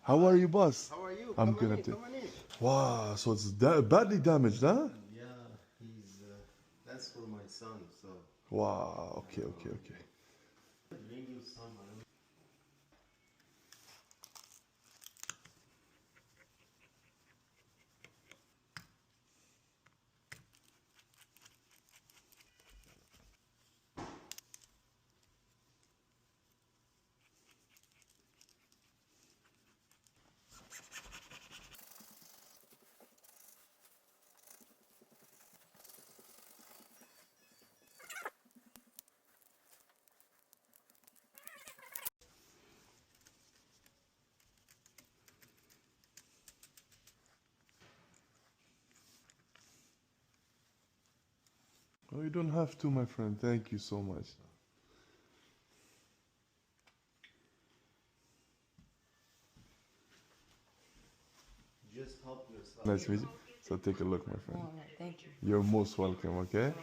How are you, boss? How are you? I'm Come on good. in, come on in. Wow, so it's badly damaged, huh? Yeah, he's, that's for my son, so. Wow, okay, okay, okay. Bring you some, I don't. Oh, you don't have to, my friend. Thank you so much. Just help yourself. Nice to meet you. So take a look, my friend. All right, thank you. You're most welcome, okay?